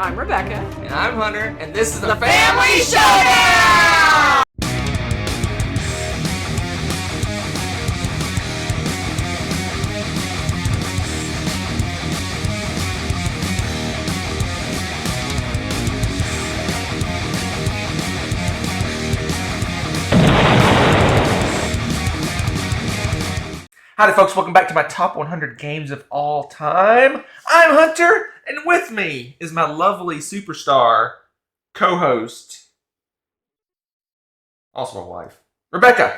I'm Rebecca. And I'm Hunter, and this is the Family Showdown! Howdy folks, welcome back to my top 100 games of all time. I'm Hunter, and with me is my lovely superstar co-host, also my wife, Rebecca.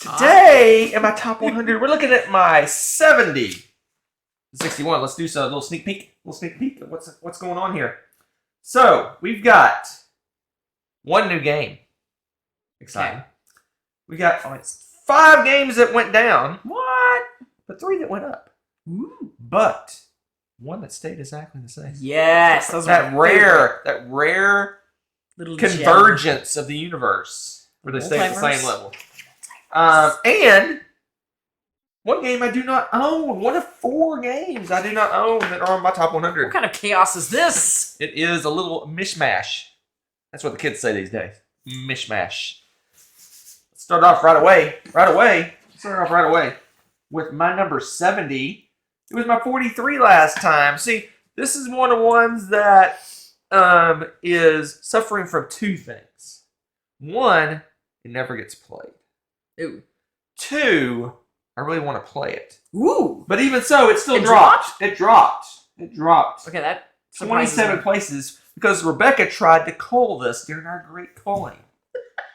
Today in my top 100, we're looking at my 70, 61. Let's do a little sneak peek. Of what's going on here. So we've got one new game. Exciting. Okay. We got 5 games that went down. What? But 3 that went up. Ooh. But one that stayed exactly the same. Yes, those That rare little convergence of the universe where they stay at the same level. And one game I do not own. One of 4 games I do not own that are on my top 100. What kind of chaos is this? It is a little mishmash. That's what the kids say these days. Mishmash. Let's start off right away. With my number 70. It was my 43 last time. See, this is one of the ones that is suffering from 2 things. 1, it never gets played. Ooh. 2, I really want to play it. Ooh. But even so, it still It dropped. It dropped. Okay, that 27 places because Rebecca tried to cull this during our great culling.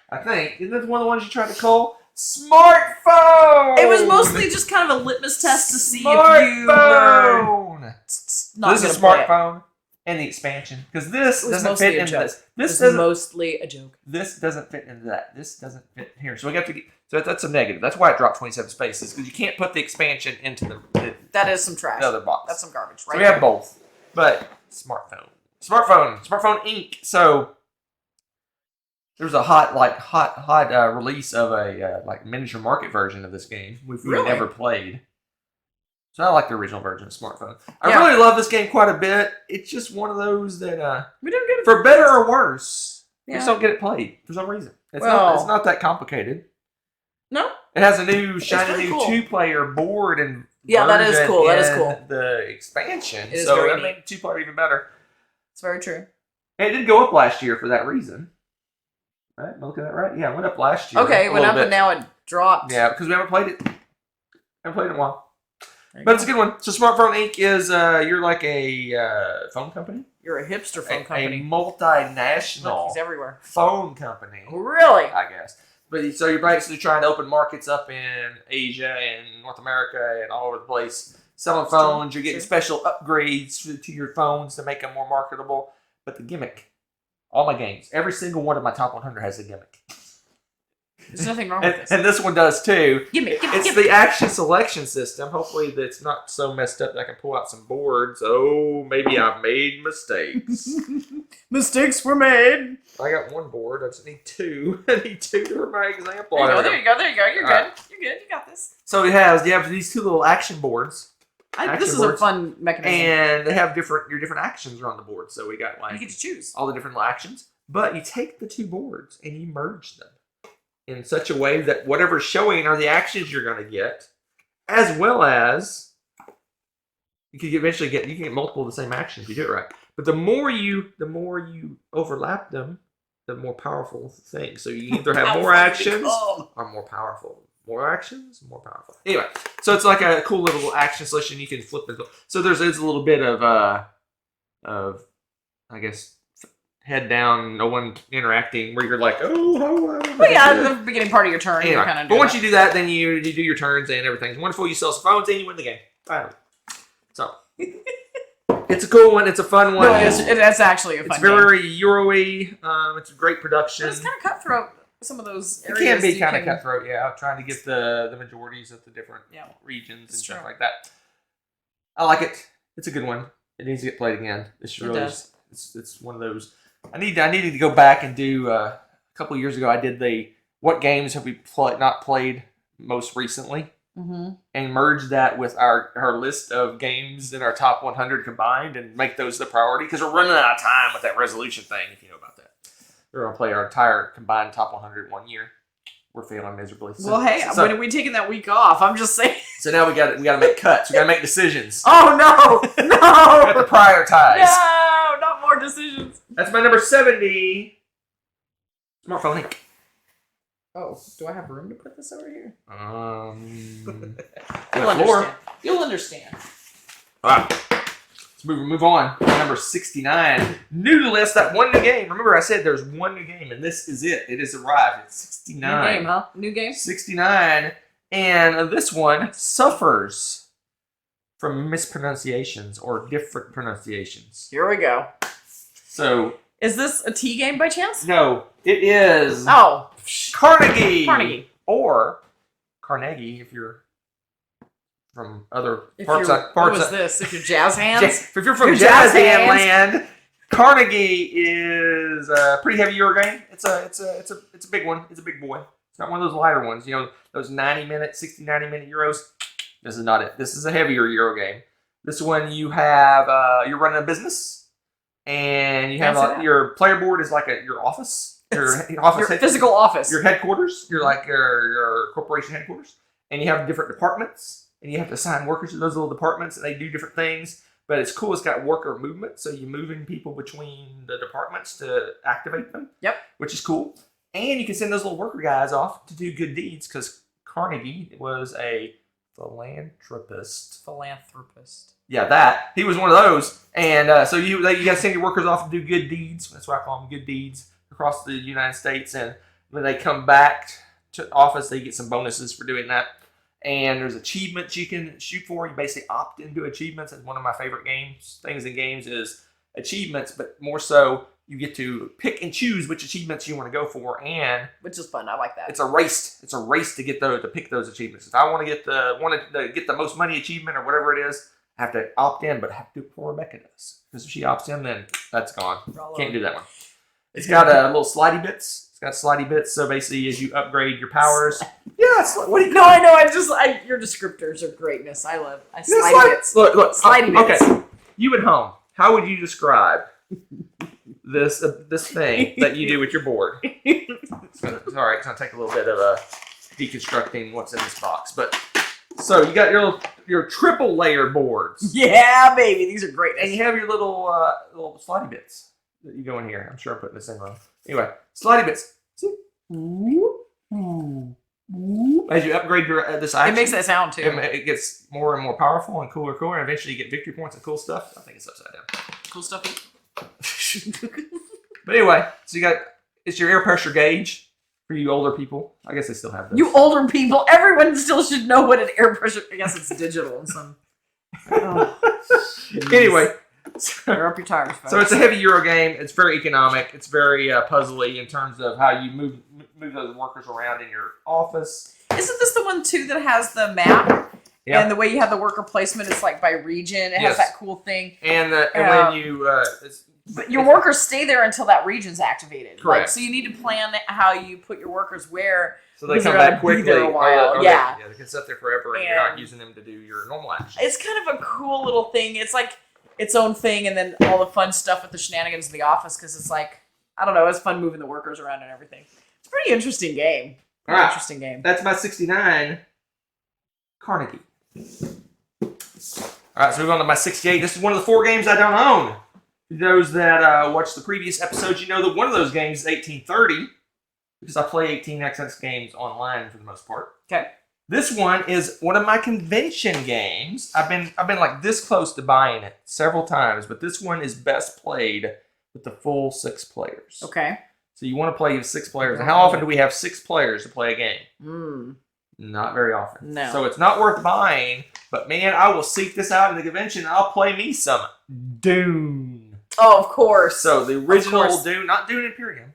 I think. Isn't this one of the ones you tried to cull? Smartphone! It was mostly just kind of a litmus test to see if you were Smartphone! not This is a smartphone and the expansion. Because this doesn't fit into this. This is mostly a joke. This doesn't fit into that. This doesn't fit here. So we got to get. So that's a negative. That's why it dropped 27 spaces. Because you can't put the expansion into the That is some trash. other box. That's some garbage, right? So we have both. But Smartphone Inc. So there was a hot release of a miniature market version of this game, which we Really? never played. So I like the original version of Smartphone. I really love this game quite a bit. It's just one of those that We didn't get it. for better or worse, we Yeah. just don't get it played for some reason. It's Well- not that complicated. No? It has a new shiny very new cool. 2-player board and Yeah, that is version cool. That is in cool. The expansion, It is so very that neat. made 2-player even better. It's very true. And it did go up last year for that reason. Right? Am I looking at that right? Yeah, it went up last year. Okay, a it went little up bit. and now it dropped. Yeah, because we haven't played it. Haven't played it in a while. There you But go. it's a good one. So Smartphone Inc. is you're like a phone company? You're a hipster phone A company. multinational Look, he's everywhere. phone company. Really? I guess. But so you're basically trying to open markets up in Asia and North America and all over the place. Selling phones, you're getting special upgrades to your phones to make them more marketable. But the gimmick, all my games, every single one of my top 100 has a gimmick. There's nothing wrong with this. And this one does too. It's Give me. the action selection system. Hopefully that's not so messed up that I can pull out some boards. Oh, maybe I've made mistakes. Mistakes were made. I got 1 board. I just need 2. I need 2 for my example. There you go. You're All good. right. You're good. You got this. So you have these 2 little action boards. This is a fun mechanism. And they have your different actions are on the board. So we got You get to choose. all the different little actions. But you take the 2 boards and you merge them in such a way that whatever's showing are the actions you're going to get, as well as you can eventually get multiple of the same actions if you do it right. But the more you overlap them, the more powerful thing. So you either have more actions or more powerful. More actions, more powerful. Anyway, so it's like a cool little action selection you can flip it. So there's a little bit of I guess head down, no one interacting, where you're like, But yeah, the beginning part of your turn, anyway, you kind of. but once you do that, then you do your turns and everything's wonderful. You sell some phones and you win the game. Finally. So it's a cool one. It's a fun one. No, it's actually a fun It's very Euro-y. It's a great production. But it's kind of cutthroat. Some of those It areas. can be kind of cutthroat, yeah. Trying to get the majorities of the different regions and stuff like that. I like it. It's a good one. It needs to get played again. It's one of those. I needed to go back and do a couple of years ago. I did what games have we not played most recently? and merge that with our list of games in our top 100 combined and make those the priority because we're running out of time with that resolution thing, if you know about that. We're going to play our entire combined top 100 in 1 year. We're failing miserably. Well, hey, when are we taking that week off? I'm just saying. So now we got to make cuts. We got to make decisions. Oh, no. We got to prioritize. No, not more decisions. That's my number 70. Smartphone link. Oh, do I have room to put this over here? You'll understand. You'll understand. All right. Let's move on. Number 69. New to list, that one new game. Remember I said there's one new game, and this is it. It has arrived. It's 69. New game, huh? New game? 69. And this one suffers from mispronunciations or different pronunciations. Here we go. So... Is this a T game by chance? No, it is... Oh. Carnegie. Carnegie. Or Carnegie if you're from other parts of... What was this? If you're jazz hands? If you're from jazz hand land, Carnegie is a pretty heavy Euro game. It's a big one. It's a big boy. It's not one of those lighter ones. You know, those 90-minute, 60, 90-minute Euros. This is not it. This is a heavier Euro game. This one you have, you're running a business, and you have your player board is like your office. Your physical office. Your headquarters. You're like your corporation headquarters. And you have different departments. And you have to assign workers to those little departments, and they do different things. But it's cool. It's got worker movement, so you're moving people between the departments to activate them. Yep. Which is cool. And you can send those little worker guys off to do good deeds because Carnegie was a philanthropist. Yeah, that. He was one of those. And so you got to send your workers off to do good deeds. That's why I call them good deeds across the United States. And when they come back to office, they get some bonuses for doing that. And there's achievements you can shoot for. You basically opt into achievements. That's one of my favorite things in games is achievements, but more so you get to pick and choose which achievements you want to go for, and which is fun. I like that. It's a race. It's a race to get to pick those achievements. If I want to get the most money achievement or whatever it is, I have to opt in, but I have to do it before Rebecca does. Because if she opts in, then that's gone. Can't do that one. It's got little slidey bits. It's got slidey bits, so basically as you upgrade your powers. Yeah, what do you I know. Your descriptors are greatness. Slidey bits. Look. Slidey bits. Okay, you at home, how would you describe this thing that you do with your board? It's gonna take a little bit of deconstructing what's in this box, but so you got your triple layer boards. Yeah, baby, these are great. And you have your little slidey bits that you go in here. I'm sure I'm putting this in wrong. Anyway, slidey bits. See? As you upgrade your this action, it makes that sound too. It gets more and more powerful and cooler, and eventually you get victory points and cool stuff. I think it's upside down. Cool stuff. But anyway, so it's your air pressure gauge for you older people. I guess they still have this. You older people, everyone still should know what an air pressure. I guess it's digital and some. Anyway. Air up your tires, folks. So it's a heavy Euro game. It's very economic. It's very puzzly in terms of how you move those workers around in your office. Isn't this the one too that has the map? Yeah. And the way you have the worker placement is like by region. It has that cool thing. And when you but your workers stay there until that region's activated. Correct. So you need to plan how you put your workers where. So they come back quickly. There a while. They can sit there forever, and you're not using them to do your normal action. It's kind of a cool little thing. It's like its own thing, and then all the fun stuff with the shenanigans of the office, because it's like, I don't know, it's fun moving the workers around and everything. It's a pretty interesting game. Interesting game. That's my 69 Carnegie. Alright, so move on to my 68. This is one of the 4 games I don't own. For those that watched the previous episodes, you know that one of those games is 1830, because I play 18xx games online for the most part. Okay. This one is one of my convention games. I've been like this close to buying it several times, but this one is best played with the full 6 players. Okay. So you want to play with 6 players. And how often do we have 6 players to play a game? Not very often. No. So it's not worth buying, but man, I will seek this out in the convention and I'll play me some Dune. Oh, of course. So the original Dune, not Dune Imperium.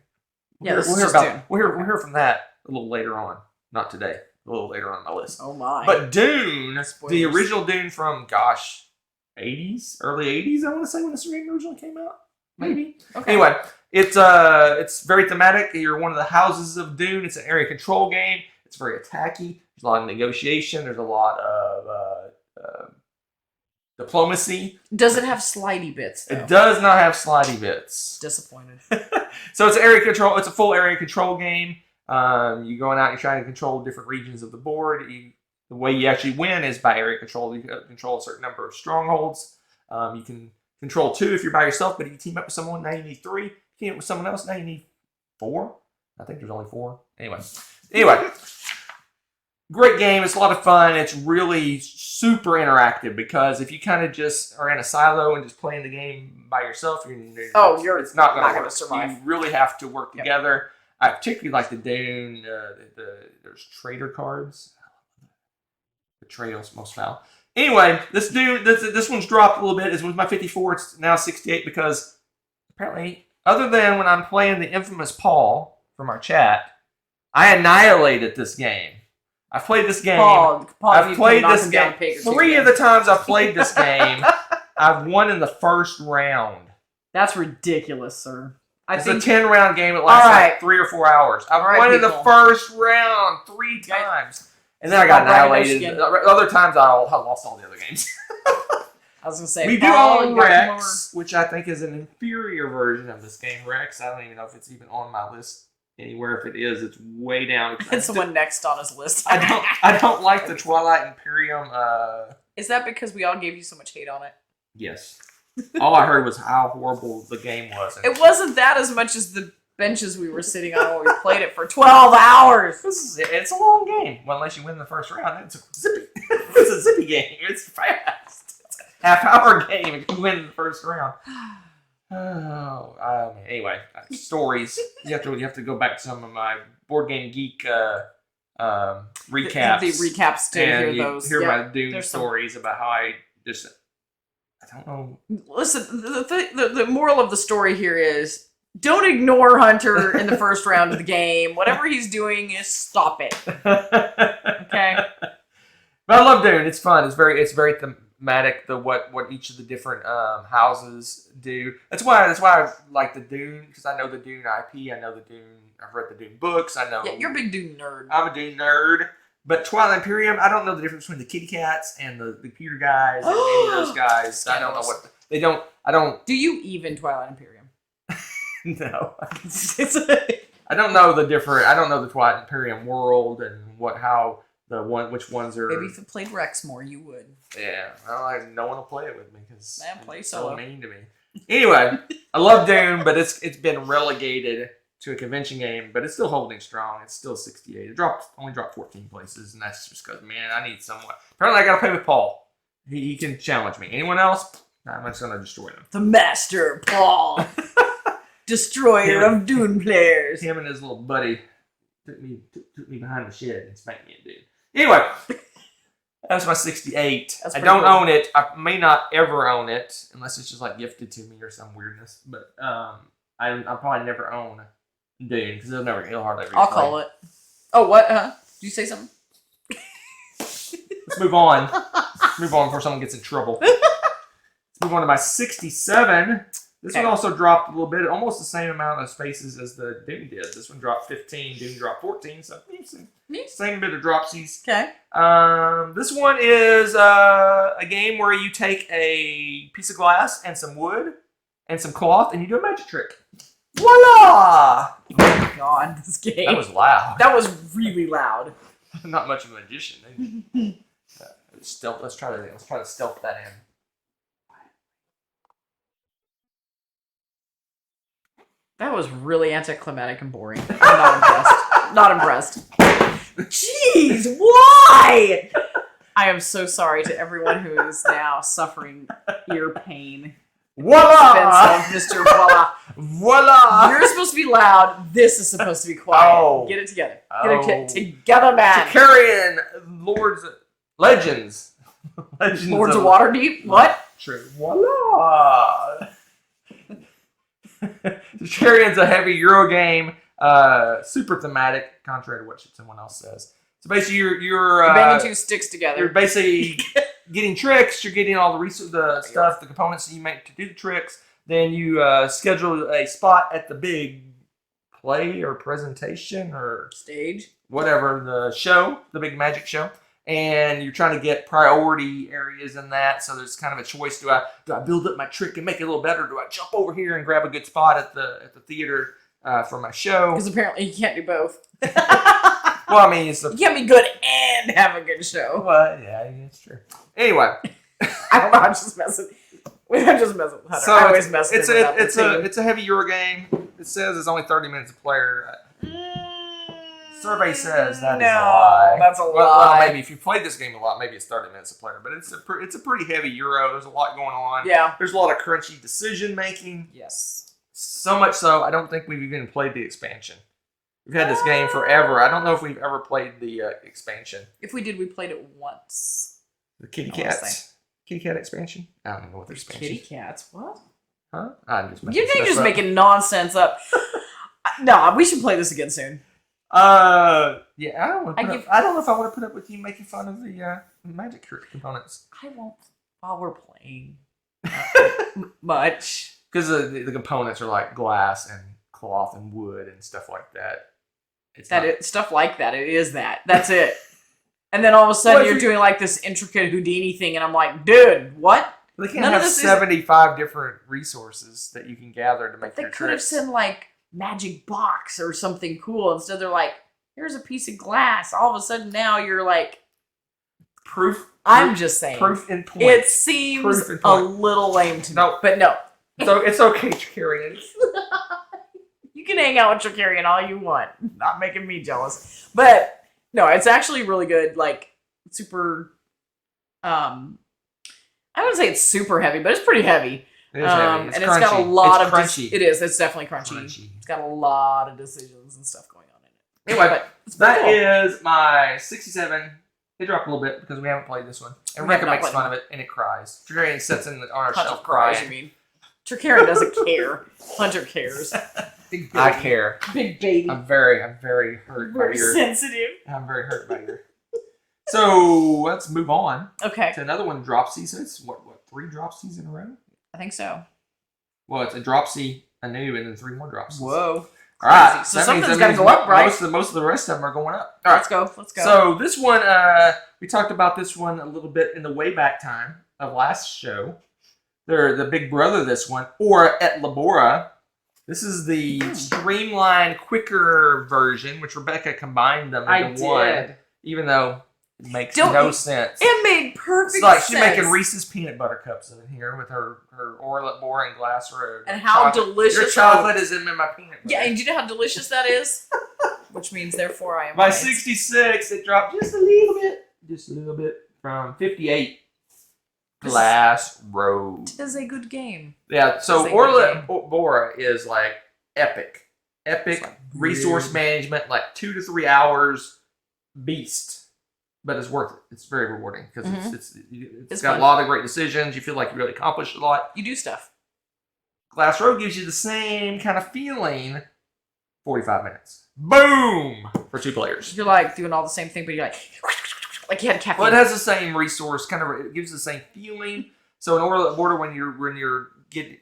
We'll hear from that a little later on. Not today. A little later on my list. Oh my. But Dune, the original Dune from, 80s? Early 80s, I want to say, when this game originally came out. Maybe. Okay. Anyway, it's very thematic. You're one of the houses of Dune. It's an area control game. It's very attacky. There's a lot of negotiation. There's a lot of diplomacy. Does it have slidey bits, though? It does not have slidey bits. Disappointed. So it's area control. It's a full area control game. You're going out, you're trying to control different regions of the board. The way you actually win is by area control. You control a certain number of strongholds. You can control 2 if you're by yourself, but if you team up with someone, now you need 3. If you team up with someone else, now you need 4. I think there's only 4. Anyway. Great game. It's a lot of fun. It's really super interactive because if you kind of just are in a silo and just playing the game by yourself, it's not going to survive. You really have to work together. I particularly like the Dune. There's trader cards. The trails most foul. Anyway, this one's dropped a little bit. It was my 54. It's now 68 because apparently, other than when I'm playing the infamous Paul from our chat, I annihilated this game. I've played this game. I've played this game. 3 of the times I've played this game, I've won in the first round. That's ridiculous, sir. It's a 10-round game. It lasts like 3 or 4 hours. I've won in the first round 3 times. And then I got annihilated. Other times I lost all the other games. I was going to say, we do own Rex, which I think is an inferior version of this game. Rex, I don't even know if it's even on my list anywhere. If it is, it's way down. It's the one next on his list. I don't like the Twilight Imperium. Is that because we all gave you so much hate on it? Yes. All I heard was how horrible the game was. It wasn't that as much as the benches we were sitting on when we played it for 12 hours. It's a long game. Well, unless you win the first round, it's a zippy game. It's fast. It's a half-hour game if you win the first round. Anyway, stories. You have to go back to some of my Board Game Geek recaps. The recaps to hear those. Hear my Dune stories about how I don't know. Listen, the moral of the story here is don't ignore Hunter in the first round of the game. Whatever he's doing, is stop it. Okay. But I love Dune. It's fun. It's very thematic. What each of the different houses do. That's why I like the Dune, because I know the Dune IP. I know the Dune. I've read the Dune books. I know. Yeah, you're a big Dune nerd. I'm a Dune nerd. But Twilight Imperium, I don't know the difference between the kitty cats and the computer guys and any of those guys. I don't know what they don't. I don't. Do you even Twilight Imperium? No. I don't know the different. I don't know the Twilight Imperium world and which ones are. Maybe if you played Rex more, you would. Yeah, well, no one will play it with me because it's so mean to me. Anyway, I love Dune, but it's been relegated to a convention game, but it's still holding strong. It's still 68. It only dropped 14 places, and that's just because, man, I need someone. Apparently, I got to play with Paul. He can challenge me. Anyone else? I'm just going to destroy them. The Master Paul, destroyer of Dune players. Him and his little buddy took me behind the shed and spanked me, dude. Anyway, that's my 68. I don't own it. I may not ever own it unless it's just like gifted to me or some weirdness. But I'll probably never own Dune because it'll hardly ever. I'll call it. Oh, what? Did you say something? Let's move on. Move on before someone gets in trouble. Let's move on to my 67. This one also dropped a little bit, almost the same amount of spaces as the Dune did. This one dropped 15, Dune dropped 14, so same bit of dropsies. Okay. This one is a game where you take a piece of glass and some wood and some cloth and you do a magic trick. Voila! Oh my god, this game. That was loud. That was really loud. I'm not much of a magician. Stealth. Let's try to stealth that in. That was really anticlimactic and boring. I'm not impressed. Not impressed. Jeez, why? I am so sorry to everyone who is now suffering ear pain. Voila! Mr. Voila. Voila! You're supposed to be loud. This is supposed to be quiet. Oh. Get it together. Get it together, man. Carrying Legends. Lords of Waterdeep? What? True. Voila! Carrion's a heavy Euro game. Super thematic, contrary to what someone else says. So basically, you're banging two sticks together. You're basically getting tricks. You're getting all the stuff, the components that you make to do the tricks. Then you schedule a spot at the big play or presentation or stage. whatever, the big magic show. And you're trying to get priority areas in that. So there's kind of a choice. Do I build up my trick and make it a little better? Do I jump over here and grab a good spot at the theater for my show? Because apparently you can't do both. Well, I mean, you can't be good and have a good show. Well, yeah, it's true. Anyway. I don't know, I'm just messing. I'm just messing with Hunter. So I always mess with him. It's a heavy Euro game. It says it's only 30 minutes a player. Survey says that is a lie. That's a lie. Well, maybe if you played this game a lot, maybe it's 30 minutes a player. But it's a pretty heavy Euro. There's a lot going on. Yeah. There's a lot of crunchy decision making. Yes. So much so, I don't think we've even played the expansion. We've had this game forever. I don't know if we've ever played the expansion. If we did, we played it once. The Kitty Cats. Kitty Cat expansion? I don't know what their expansion. Kitty Cats? What? Huh? I'm just You're just making nonsense up. No, we should play this again soon. Yeah, I don't know if I want to put up with you making fun of the magic components. I won't while we're playing much. Because the components are like glass and cloth and wood and stuff like that. Stuff like that. It is that. That's it. And then all of a sudden you're doing like this intricate Houdini thing, and I'm like, dude, what? They can't have 75 different resources that you can gather to make your tricks. They could have said like magic box or something cool. Instead they're like, here's a piece of glass. All of a sudden now you're like, I'm just saying. Proof in point. It seems a little lame to me. But no. So it's okay, Tricarian. You can hang out with Tricarian all you want. Not making me jealous. But no, it's actually really good. Like, super, I wouldn't say it's super heavy, but it's pretty heavy. It is heavy. It's and crunchy. It's got a lot of... crunchy. It is. It's definitely crunchy. It's got a lot of decisions and stuff going on in it. Anyway, but that is my 67. It dropped a little bit because we haven't played this one. And Rekka makes fun of it, and it cries. Tricarian sits on our shelf crying. You mean? Tricarian doesn't care. Hunter cares. I care. Big baby. I'm very hurt by your... sensitive. I'm very hurt by your... So, let's move on. Okay. To another one, Dropsy. So it's, what, 3 Dropsies in a row? I think so. Well, it's a Dropsy, a new, and then 3 more Dropsies. Whoa. All right. So something's got to go up, right? Most of the rest of them are going up. All right. Let's go. So this one, we talked about this one a little bit in the way back time of last show. They're the big brother of this one, or et labora. This is the streamlined, quicker version, which Rebecca combined them into one. Even though it makes no sense. It made perfect sense. It's like she's making Reese's peanut butter cups in here with her Orla Bora and Glass Road. And how delicious. Your chocolate is in my peanut butter. Yeah, and do you know how delicious that is? Which means, therefore, I am By right. 66, it dropped just a little bit. Just a little bit. From 58. Glass Road. It is a good game. Yeah, so Orla Bora is like epic. Epic like resource management, like 2 to 3 hours beast. But it's worth it. It's very rewarding because it's got a lot of great decisions. You feel like you really accomplished a lot. You do stuff. Glass Road gives you the same kind of feeling. 45 minutes. Boom! For 2 players. You're like doing all the same thing, but you're like you had caffeine. Well, it has the same resource, it gives the same feeling. So in Orla Bora, when you're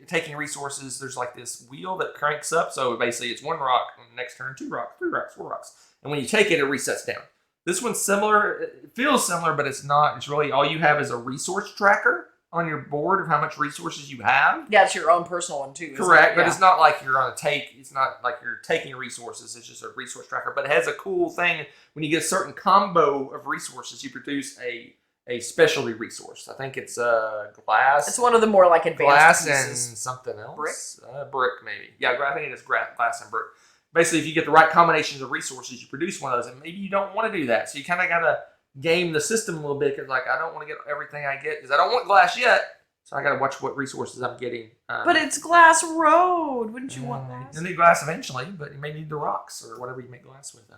taking resources, there's like this wheel that cranks up. So basically, it's 1 rock. Next turn, 2 rocks, 3 rocks, 4 rocks, and when you take it, it resets down. This one's similar. It feels similar, but it's not. It's really all you have is a resource tracker on your board of how much resources you have. Yeah, it's your own personal one too. Correct, but it's not like you're on a take. It's not like you're taking resources. It's just a resource tracker. But it has a cool thing. When you get a certain combo of resources, you produce a specialty resource. I think it's glass. It's one of the more like advanced glass pieces. And something else. Brick? Brick maybe. Yeah, I think it is glass and brick. Basically, if you get the right combinations of resources, you produce one of those, and maybe you don't want to do that. So you kind of got to game the system a little bit, because like I don't want to get everything I get, because I don't want glass yet. So I got to watch what resources I'm getting. But it's Glass Road. Wouldn't you want glass? You'll need glass eventually, but you may need the rocks or whatever you make glass with.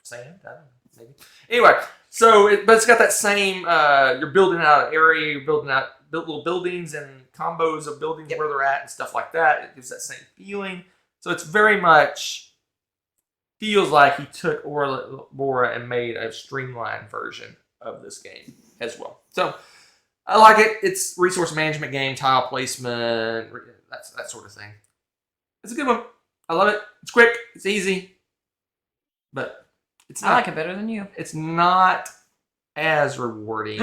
Sand? I don't know. Maybe. Anyway, but it's got that same, you're building out an area, you're building out little buildings and combos of buildings where they're at and stuff like that. It gives that same feeling. So it's very much feels like he took Orla Bora and made a streamlined version of this game as well. So I like it. It's resource management game, tile placement, that sort of thing. It's a good one. I love it. It's quick. It's easy. But I like it better than you. It's not as rewarding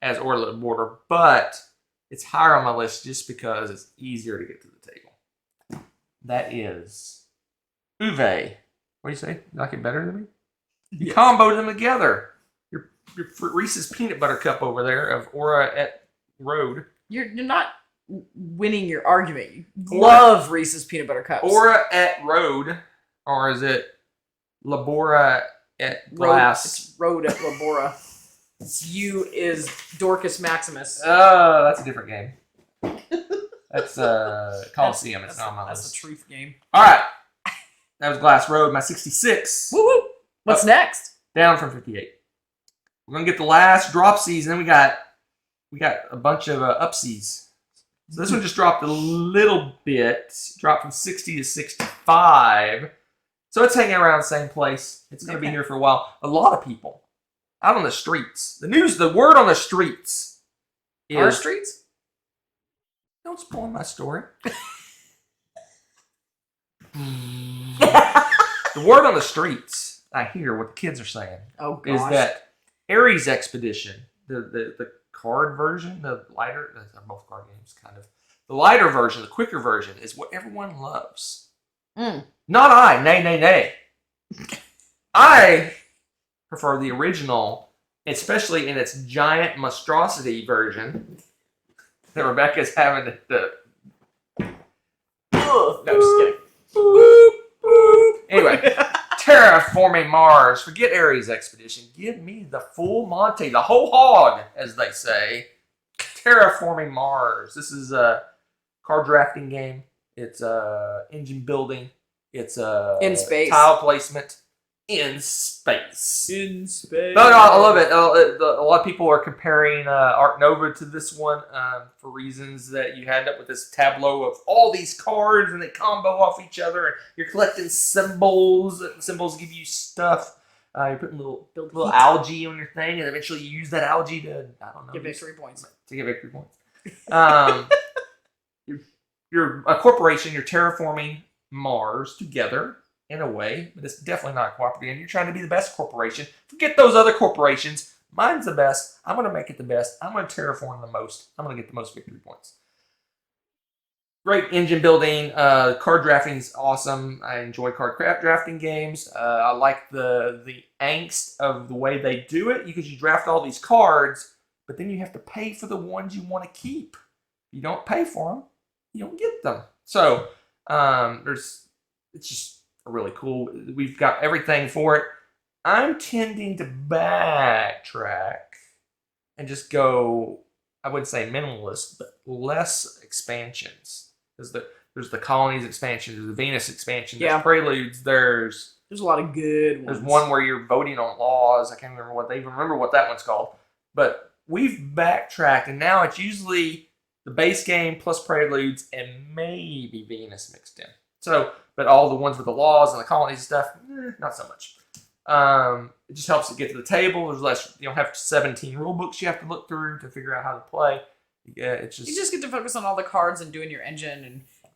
as Orca Delphi, but it's higher on my list just because it's easier to get to the table. That is Uwe. What do you say? You like it better than me? You comboed them together. Your Reese's peanut butter cup over there of Aura at Road. You're not winning your argument. You love Reese's peanut butter cups. Aura at Road, or is it Labora at Glass? It's Road at Labora. U is Dorcas Maximus. Oh, that's a different game. That's Coliseum. It's not on my list. That's a truth game. All right. That was Glass Road, my 66. Woo woo. What's next? Down from 58. We're gonna get the last drop seas, and then we got a bunch of upsies. So this one just dropped a little bit. Dropped from 60 to 65. So it's hanging around the same place. It's gonna be here for a while. A lot of people out on the streets. The word on the streets is... Our streets? Don't spoil my story. The word on the streets, I hear what the kids are saying, is that Ares Expedition, the card version, the lighter, they're both card games, kind of. The lighter version, the quicker version, is what everyone loves. Not I, nay. I prefer the original, especially in its giant monstrosity version that Rebecca's having to... No, just kidding. Anyway, terraforming Mars. Forget Ares Expedition. Give me the full Monty, the whole hog, as they say. Terraforming Mars. This is a card drafting game. It's engine building. It's in space. Tile placement. In space. In space. No, I love it. A lot of people are comparing Art Nova to this one for reasons that you end up with this tableau of all these cards and they combo off each other and you're collecting symbols. And symbols give you stuff. You're putting little algae on your thing and eventually you use that algae to, I don't know. Get victory points. To get victory points. You're a corporation. You're terraforming Mars together. In a way, but it's definitely not cooperative. And you're trying to be the best corporation. Forget those other corporations. Mine's the best. I'm going to make it the best. I'm going to terraform the most. I'm going to get the most victory points. Great engine building. Card drafting is awesome. I enjoy card drafting games. I like the angst of the way they do it because you draft all these cards, but then you have to pay for the ones you want to keep. If you don't pay for them, you don't get them. So it's just really cool. We've got everything for it. I'm tending to backtrack and just go, I wouldn't say minimalist, but less expansions. There's the Colonies expansion, there's the Venus expansion, there's Preludes, there's a lot of good ones. There's one where you're voting on laws. I can't remember what that one's called. But we've backtracked, and now it's usually the base game plus Preludes and maybe Venus mixed in. So, but all the ones with the laws and the colonies and stuff, not so much. It just helps to get to the table. There's less. You don't have 17 rule books you have to look through to figure out how to play. Yeah, it's just you just get to focus on all the cards and doing your engine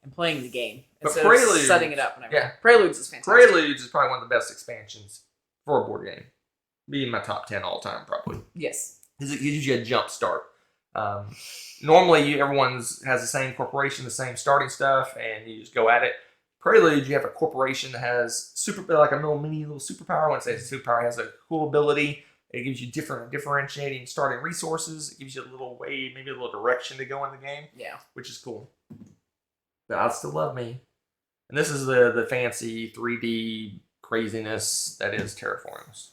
and playing the game instead Preludes, of setting it up and everything. Yeah, Preludes is fantastic. Preludes is probably one of the best expansions for a board game. Be in my top 10 all time, probably. Yes, because it gives you a jump start. Normally, everyone has the same corporation, the same starting stuff, and you just go at it. Prelude, you have a corporation that has like a mini little superpower. I wouldn't say it's a superpower. It has a cool ability. It gives you differentiating starting resources. It gives you a little way, maybe a little direction to go in the game. Yeah, which is cool. But I still love me. And this is the fancy 3D craziness that is Terraforms.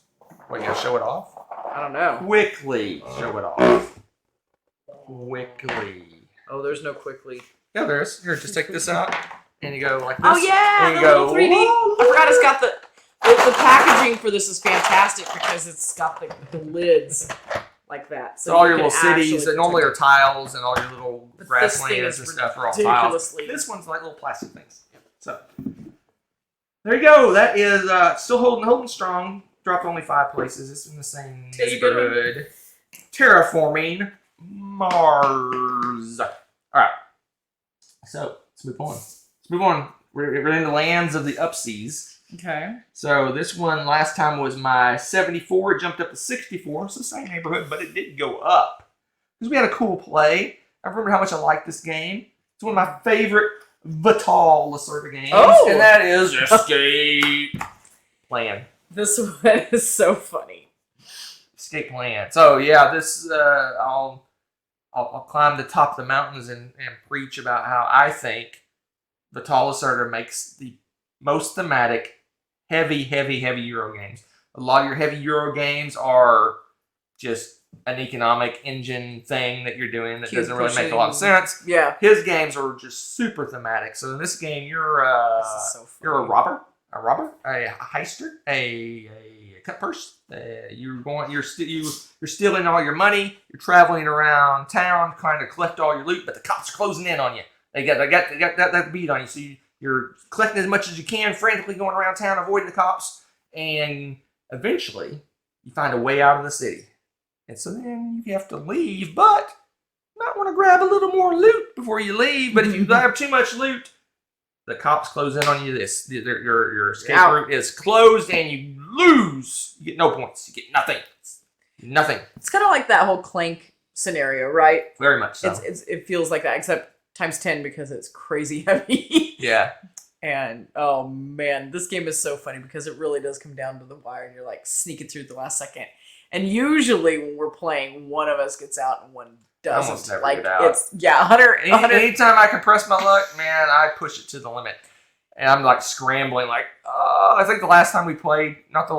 What, you gonna show it off? I don't know. Quickly show it off. Quickly. Oh, there's no quickly. Yeah, there is. Here, just take this out. And you go like this. Oh yeah, and you the go, little 3D. I forgot it's got the packaging for this is fantastic because it's got the lids like that. So all your little cities that normally are tiles and all your little grasslands and stuff are all tiles. This one's like little plastic things. So there you go. That is still holding strong. Dropped only 5 places. It's in the same neighborhood. Terraforming Mars. All right. So let's move on. We're in the lands of the upseas. Okay. So this one last time was my 74. It jumped up to 64. It's the same neighborhood, but it did go up. Because we had a cool play. I remember how much I liked this game. It's one of my favorite Vital Lacerda games. Oh! And that is Escape Plan. This one is so funny. Escape Plan. So yeah, this I'll climb the top of the mountains and preach about how I think Vital Lacerda makes the most thematic, heavy Euro games. A lot of your heavy Euro games are just an economic engine thing that you're doing that doesn't really make a lot of sense. Yeah. His games are just super thematic. So in this game, you're a robber, a heister, a cut purse. You're stealing all your money. You're traveling around town trying to collect all your loot, but the cops are closing in on you. They got that beat on you. So you're collecting as much as you can, frantically going around town, avoiding the cops, and eventually you find a way out of the city. And so then you have to leave, but you might want to grab a little more loot before you leave. But if you grab too much loot, the cops close in on you. Your escape route is closed, and you lose. You get no points. You get nothing. Nothing. It's kind of like that whole Clank scenario, right? Very much so. It feels like that, except times 10 because it's crazy heavy. Yeah. And oh man, this game is so funny because it really does come down to the wire, and you're like sneaking through at the last second. And usually when we're playing, one of us gets out and one doesn't. Almost never like get out. It's 100. Anytime I can press my luck, man, I push it to the limit, and I'm like scrambling. Like, oh, I think the last time we played, not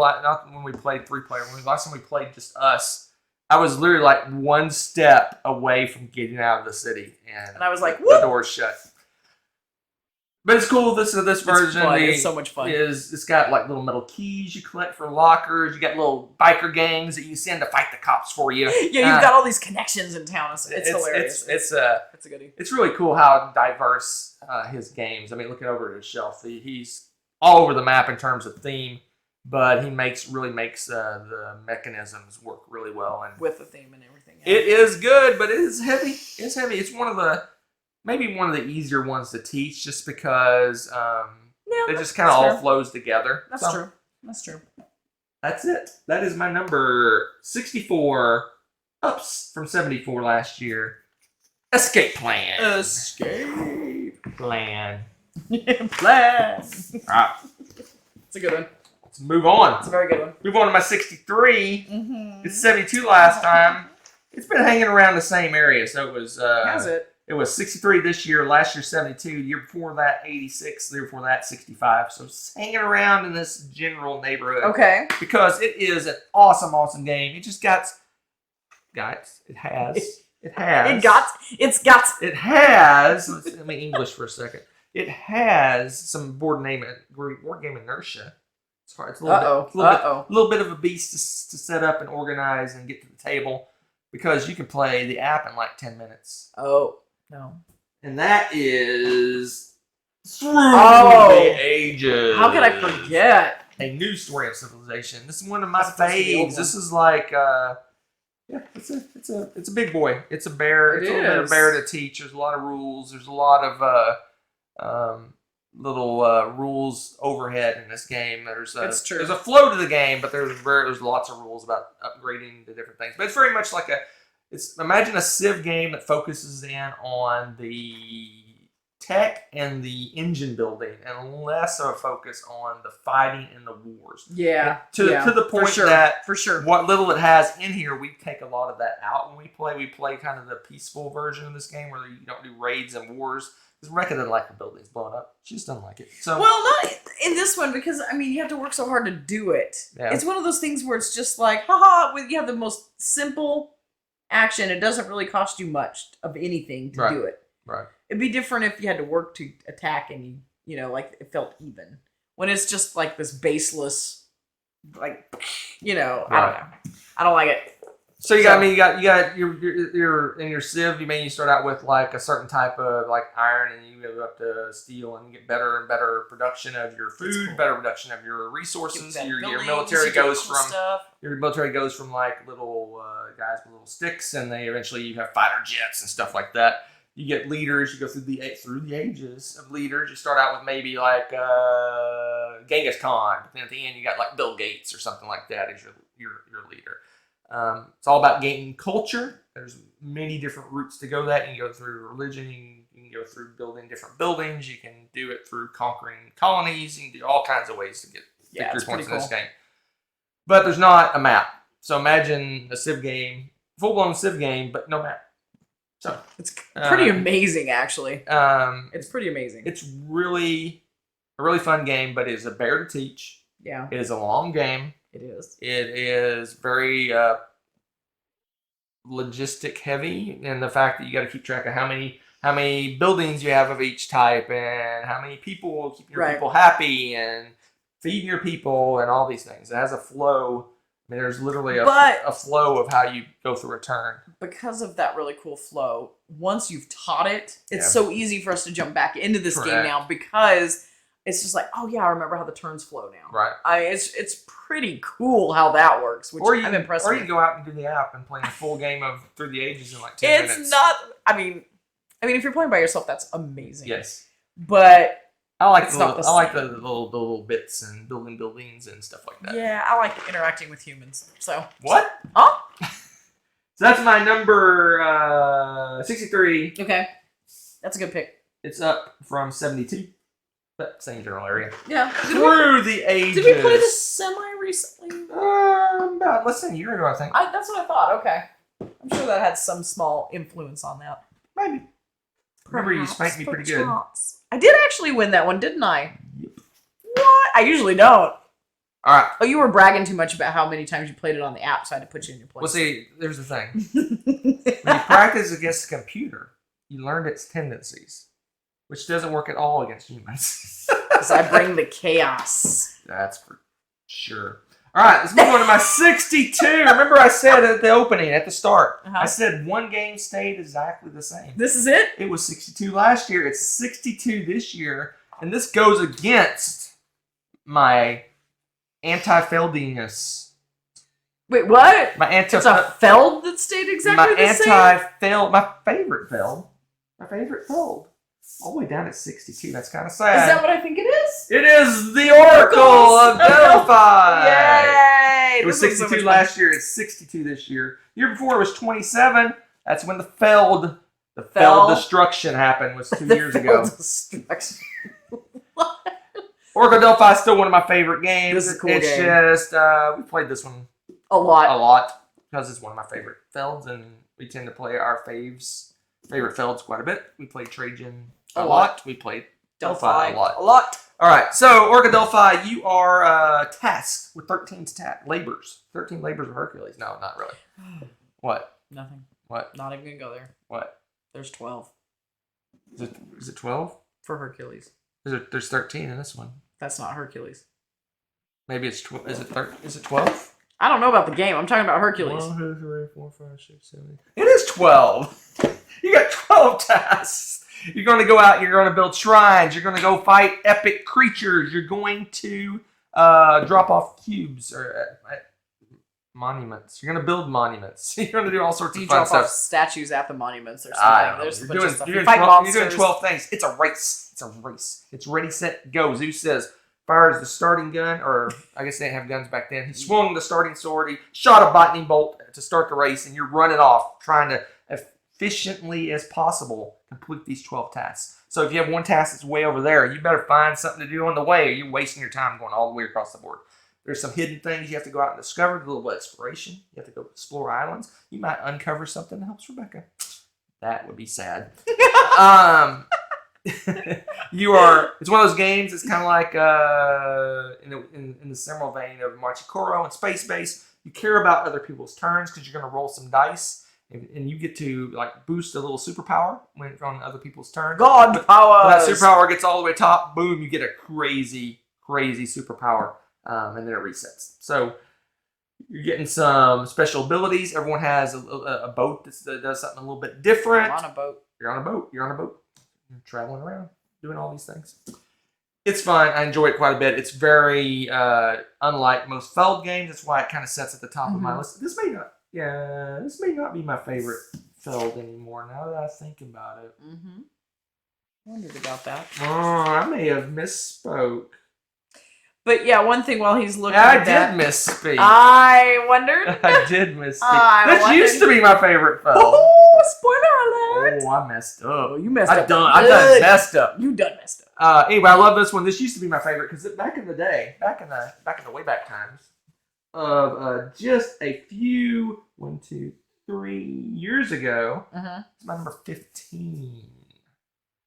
when we played 3-player. When the last time we played just us, I was literally like one step away from getting out of the city, and I was like, the door's shut. But it's cool. This version it's so much fun. It's got like little metal keys you collect for lockers. You got little biker gangs that you send to fight the cops for you. Yeah, you've got all these connections in town. It's hilarious. It's a goodie. It's really cool how diverse his games. I mean, looking over at his shelf, he's all over the map in terms of theme, but he really makes the mechanisms work really well and with the theme and everything. Yeah. It is good, but it is heavy. It's heavy. It's maybe one of the easier ones to teach, just because it just kind of all flows together. That's true. That's true. That's it. That is my number 64, ups from 74 last year. Escape Plan. Escape Plan. Plan. All right. It's a good one. Let's move on. It's a very good one. Move on to my 63. Mm-hmm. It's 72 last time. It's been hanging around the same area, so it was. Has it? It was 63 this year, last year 72, the year before that 86, the year before that 65. So it's hanging around in this general neighborhood. Okay. Because it is an awesome game. It just got, guys, it has, let me English for a second. It has some board game inertia. It's hard. It's a little bit of a beast to set up and organize and get to the table, because you can play the app in like 10 minutes. Oh. No. And that is Through the Ages. How could I forget? A New Story of Civilization. This is one of my faves. This is like it's a big boy. It's a bear. It's a little bit of bear to teach. There's a lot of rules. There's a lot of little rules overhead in this game. There's a flow to the game, but there's lots of rules about upgrading the different things. But it's very much like imagine a Civ game that focuses in on the tech and the engine building, and less of a focus on the fighting and the wars. Yeah. To the point that for sure, what little it has in here, we take a lot of that out when we play. We play kind of the peaceful version of this game where you don't do raids and wars. Because Rekka doesn't like the buildings blowing up. She just doesn't like it. So not in this one, because I mean you have to work so hard to do it. Yeah. It's one of those things where it's just like, haha, you have the most simple action. It doesn't really cost you much of anything to do it. Right. It'd be different if you had to work to attack and you know, like it felt even. When it's just like this baseless, like, you know, I don't know. I don't like it. So you got your in your Civ. You start out with like a certain type of like iron, and you go up to steel, and you get better and better production of your food, better production of your resources. Your military goes from like little guys with little sticks, and you have fighter jets and stuff like that. You get leaders. You go through the ages of leaders. You start out with maybe like Genghis Khan, but then at the end you got like Bill Gates or something like that as your leader. It's all about gaining culture. There's many different routes to go that. You can go through religion. You can go through building different buildings. You can do it through conquering colonies. You can do all kinds of ways to get victory points in this game. But there's not a map. So imagine a Civ game, full-blown Civ game, but no map. So it's pretty amazing, actually. It's pretty amazing. It's really a really fun game, but it is a bear to teach. Yeah. It is a long game. It is. It is very logistic heavy in the fact that you got to keep track of how many buildings you have of each type and how many people, keep your people happy and feeding your people and all these things. It has a flow. I mean, there's literally a flow of how you go through a turn. Because of that really cool flow, once you've taught it, it's so easy for us to jump back into this game now because it's just like, oh yeah, I remember how the turns flow now. Right. It's pretty cool how that works, which I'm impressed with. Or you can go out and do the app and play a full game of Through the Ages in like 10 minutes. It's not, I mean, if you're playing by yourself, that's amazing. Yes. But I like the little bits and building buildings and stuff like that. Yeah, I like interacting with humans. So what? Huh? So that's my number 63. Okay, that's a good pick. It's up from 72. That same general area. Yeah. Through the Ages. Did we play this semi-recently? About less than a year ago, I think. That's what I thought. Okay. I'm sure that had some small influence on that. Maybe. Remember, you spanked me pretty good. I did actually win that one, didn't I? Yep. What? I usually don't. All right. Oh, you were bragging too much about how many times you played it on the app, so I had to put you in your place. Well, see, there's the thing. When you practice against a computer, you learn its tendencies, which doesn't work at all against humans. Because I bring the chaos. That's for sure. All right, let's move on to my 62. Remember I said at the opening, at the start, I said one game stayed exactly the same. This is it? It was 62 last year. It's 62 this year. And this goes against my anti-Feldiness. Wait, what? It's a Feld that stayed exactly the same? My favorite Feld. My favorite Feld. All the way down at 62. That's kind of sad. Is that what I think it is? It is the Oracle of Delphi. Yay! It was 62 last year. It's 62 this year. The year before it was 27. That's when the Feld destruction happened. Was 2 years ago. Destruction. Orca Delphi is still one of my favorite games. This is a cool game. It's just we played this one a lot because it's one of my favorite Felds, and we tend to play our favorite Felds quite a bit. We played Trajan a lot. We played Delphi a lot. All right, so Orca Delphi, you are tasked with 13 labors. 13 labors of Hercules. No, not really. What? Nothing. What? Not even gonna go there. What? There's 12. Is it 12? For Hercules. There's 13 in this one. That's not Hercules. Maybe it's 12. Is it 12? I don't know about the game. I'm talking about Hercules. 1, 2, 3, 4, 5, 6, 7. It is 12. You got 12 tasks. You're going to go out. You're going to build shrines. You're going to go fight epic creatures. You're going to drop off cubes or monuments. You're going to build monuments. You're going to do all sorts of fun stuff. You drop off statues at the monuments or something. You're doing 12 things. It's a race. It's ready, set, go. Zeus says, fires the starting gun, or I guess they didn't have guns back then. He swung the starting sword. He shot a lightning bolt to start the race, and you're running off, trying to efficiently as possible complete these 12 tasks. So if you have one task that's way over there, you better find something to do on the way, or you're wasting your time going all the way across the board. There's some hidden things you have to go out and discover, a little bit of exploration. You have to go explore islands. You might uncover something that helps Rebecca. That would be sad. It's one of those games. It's kind of like in the similar vein of Machikoro and Space Base. You care about other people's turns because you're going to roll some dice, and you get to like boost a little superpower when on other people's turns. God power. When that superpower gets all the way top, boom! You get a crazy superpower, and then it resets. So you're getting some special abilities. Everyone has a boat that does something a little bit different. You're on a boat. You're on a boat. You're traveling around, doing all these things. It's fun. I enjoy it quite a bit. It's very unlike most Feld games. That's why it kind of sets at the top of my list. This may not be my favorite felled anymore. Now that I think about it. Mm-hmm. Wondered about that. Oh, I may have misspoke. But yeah, one thing while he's looking I at that. did misspeak. I wondered. I did misspeak. This used to be my favorite film. Oh, spoiler alert! Oh, I messed up. Oh, you messed I up. done messed up. You done messed up. Anyway, I love this one. This used to be my favorite because back in the day, back in the way back times, of just a few 1, 2, 3 years ago, it's my number 15,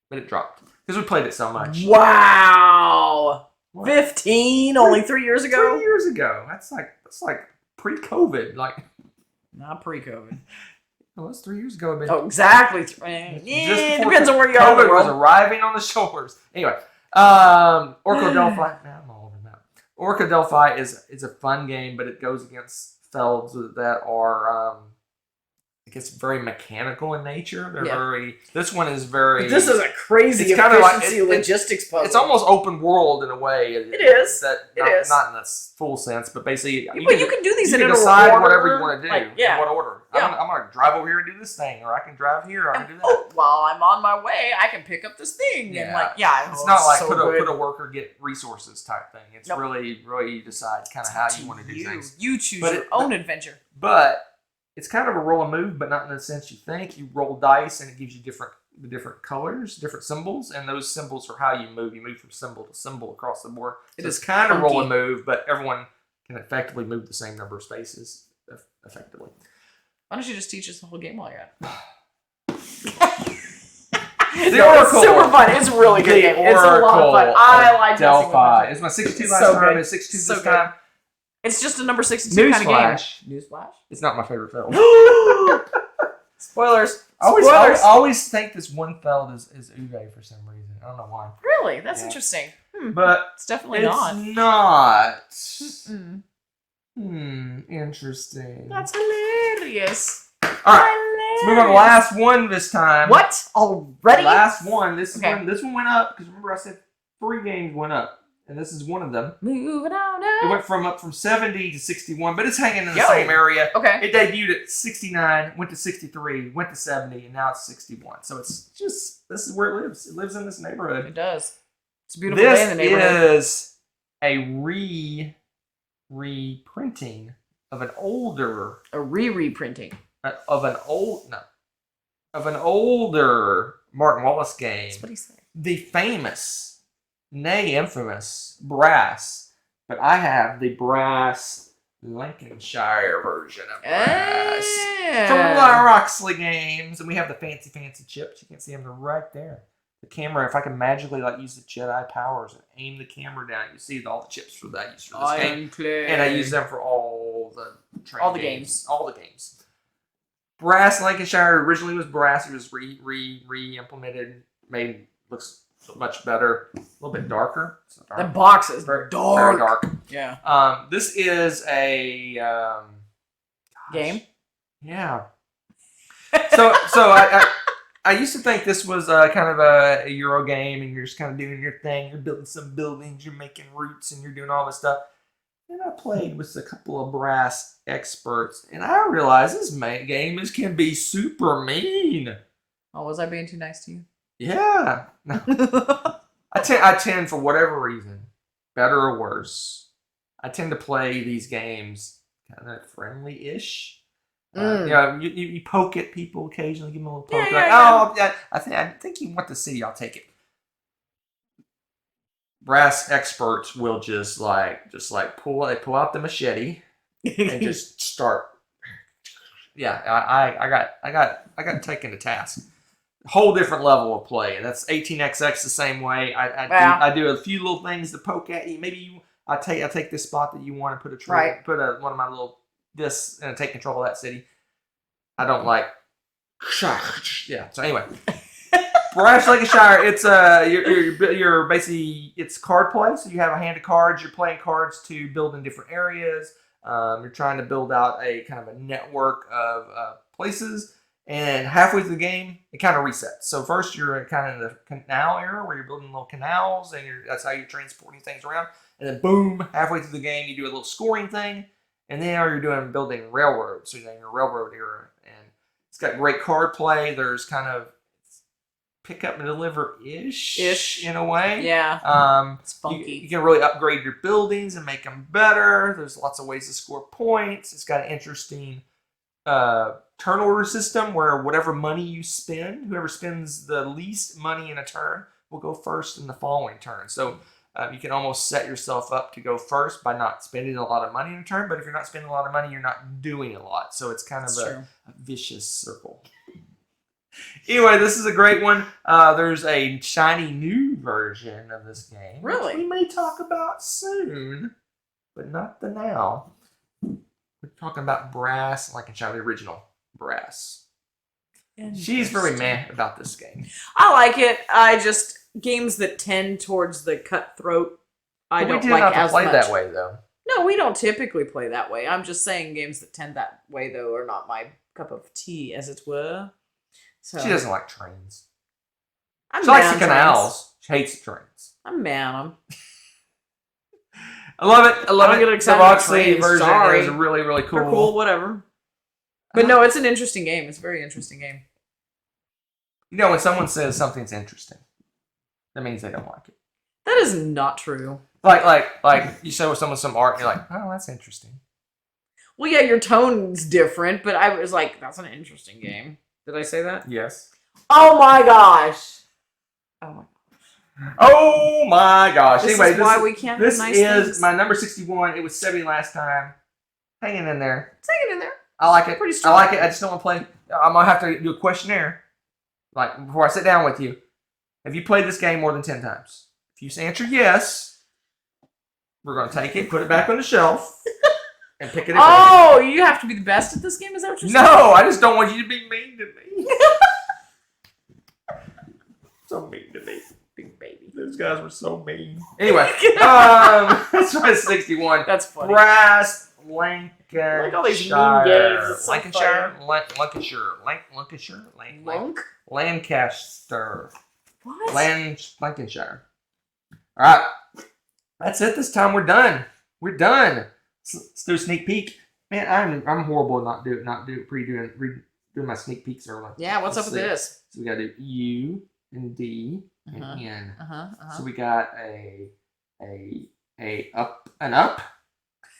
but it dropped because we played it so much. Wow. What? 15 only 3 years ago? 3 years ago. That's like pre-COVID. Like not pre-COVID. Well, that's 3 years ago. Oh, exactly. Just Depends on where you are in the COVID world. was arriving on the shores. Anyway, Orca Delphi. Now I'm all over that. Orca Delphi is a fun game, but it goes against felds that are I guess very mechanical in nature. They're very. This one is very. This is a crazy it's kind of efficiency like, logistics puzzle. It's almost open world in a way. It is. Not in the full sense, but basically you can do these you in can decide order. whatever you want to do. Like, yeah. In what order? Yeah. I'm going to drive over here and do this thing, or I can drive here, or I can do that. Oh, while I'm on my way, I can pick up this thing. Yeah. And it's not like so put a worker get resources type thing. It's Nope. really you decide kind of how you want to do things. You choose your own adventure. But it's kind of a roll and move, but not in the sense you think. You roll dice, and it gives you different colors, different symbols, and those symbols are how you move. You move from symbol to symbol across the board. So it's kind of roll and move, but everyone can effectively move the same number of spaces effectively. Why don't you just teach us the whole game while you're at it? Oracle. It's super fun. It's a really good game. It's a lot of fun. I like Delphi. It's my 62 last time. It's 62 so this time. It's just a number 62 kind of game. Newsflash. It's not my favorite film. Spoilers. I always think this one feld is Uwe for some reason. I don't know why. Really? That's interesting. But it's definitely it's not. Interesting. That's hilarious. All right. Let's move on to the last one this time. What? Already? Last one. This one went up because remember I said 3 games went up. And this is one of them. Moving on up. It went up from 70 to 61, but it's hanging in the same area. Okay. It debuted at 69, went to 63, went to 70, and now it's 61. So it's just, this is where it lives. It lives in this neighborhood. It does. It's a beautiful day in the neighborhood. This is a reprinting of an older... A reprinting. Of an older Martin Wallace game. That's what he said. The famous... nay infamous brass, but I have the brass Lancashire version of brass from the Roxley games, and we have the fancy chips. You can see them; they're right there. The camera, if I can magically use the Jedi powers and aim the camera down, you see all the chips for that I use for this game, and I use them for all the games. Brass Lancashire originally was brass. It was re-implemented, looks much better, a little bit darker. The box is very dark. Very dark. Yeah. This is a game. Yeah. So I used to think this was kind of a Euro game, and you're just kind of doing your thing. You're building some buildings, you're making routes, and you're doing all this stuff. And I played with a couple of brass experts, and I realized this game can be super mean. Oh, was I being too nice to you? Yeah. I tend, for whatever reason, better or worse, I tend to play these games kind of friendly-ish. You poke at people occasionally, give them a little poke. I think you want the city, I'll take it. Brass experts will just pull out the machete and just start. Yeah, I got taken to task. Whole different level of play, and that's 18xx the same way. I do a few little things to poke at you. Maybe I take this spot that you want to put a tree, put one of my little this and take control of that city. I don't like. Yeah. So anyway, Brass Lancashire. It's you're basically it's card play. So you have a hand of cards. You're playing cards to build in different areas. You're trying to build out a kind of a network of places. And halfway through the game, it kind of resets. So first, you're kind of in the canal era where you're building little canals, and that's how you're transporting things around. And then, boom, halfway through the game, you do a little scoring thing, and then you're building railroads. So you're in your railroad era, and It's got great card play. There's kind of pick up and deliver ish in a way. Yeah. It's funky. You can really upgrade your buildings and make them better. There's lots of ways to score points. It's got an interesting turn order system where whatever money you spend, whoever spends the least money in a turn will go first in the following turn. So you can almost set yourself up to go first by not spending a lot of money in a turn. But if you're not spending a lot of money, you're not doing a lot. So it's kind of a vicious circle. Anyway, this is a great one. There's a shiny new version of this game. Really? Which we may talk about soon, but not the now. We're talking about Brass, Lancashire, the original Brass. She's very meh about this game. I like it. Games that tend towards the cutthroat, I don't like as much. We do not play that way, though. No, we don't typically play that way. I'm just saying games that tend that way, though, are not my cup of tea, as it were. So, she doesn't like trains. She likes the canals. She hates the trains. I'm mad on them. I love it. I love I don't it. get excited The about Roxley trains. version Sorry. is really, really cool. They're cool, whatever. But no, it's an interesting game. It's a very interesting game. You know, when someone says something's interesting, that means they don't like it. That is not true. Like you show someone some art, and you're like, oh, that's interesting. Well, yeah, your tone's different, but I was like, that's an interesting game. Did I say that? Yes. Oh my gosh. Oh my gosh. This Anyway, is why we can't have nice is things. my number 61. It was 70 last time. Hanging in there. It's hanging in there. I like it. Pretty strong. I like it. I just don't want to play. I'm going to have to do a questionnaire. Like, before I sit down with you. Have you played this game more than 10 times? If you answer yes, we're going to take it, put it back on the shelf, and pick it up. Oh, you have to be the best at this game? Is that what you're saying? No, I just don't want you to be mean to me. So mean to me. Big baby. Those guys were so mean. Anyway, that's my 61. That's funny. Brass, Lancashire. Like all these mean games. It's so Lancashire? funny. Lancashire? Lunk? Lancaster. What? Lancashire. All right. That's it this time. We're done. We're done. Let's do a sneak peek. Man, I'm horrible at redoing my sneak peeks early. Yeah, what's up with this? So we got to do U and D and N. So we got a up, an up,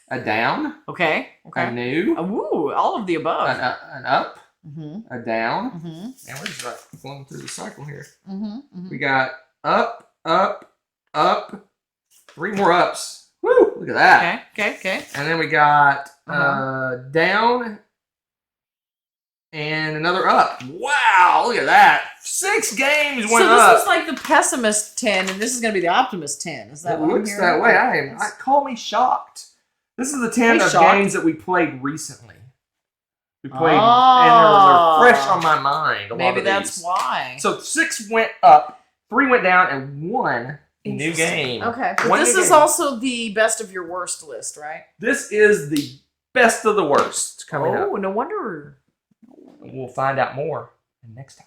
a down. Okay. A new. Ooh, all of the above. An up, a down. Mm-hmm. And we're just like going through the cycle here. Mm-hmm. We got up, up, up. 3 more ups. Woo! Look at that. Okay. And then we got down and another up. Wow! Look at that. 6 games went up. So this is like the pessimist 10, and this is going to be the optimist 10. Is that it what I'm looks hearing? that way. I call me shocked. This is the 10 of games that we played recently. We played, and they're fresh on my mind. Maybe that's why. So 6 went up, 3 went down, and 1 new game. Okay. But this is also the best of your worst list, right? This is the best of the worst coming up. Oh, no wonder. We'll find out more next time.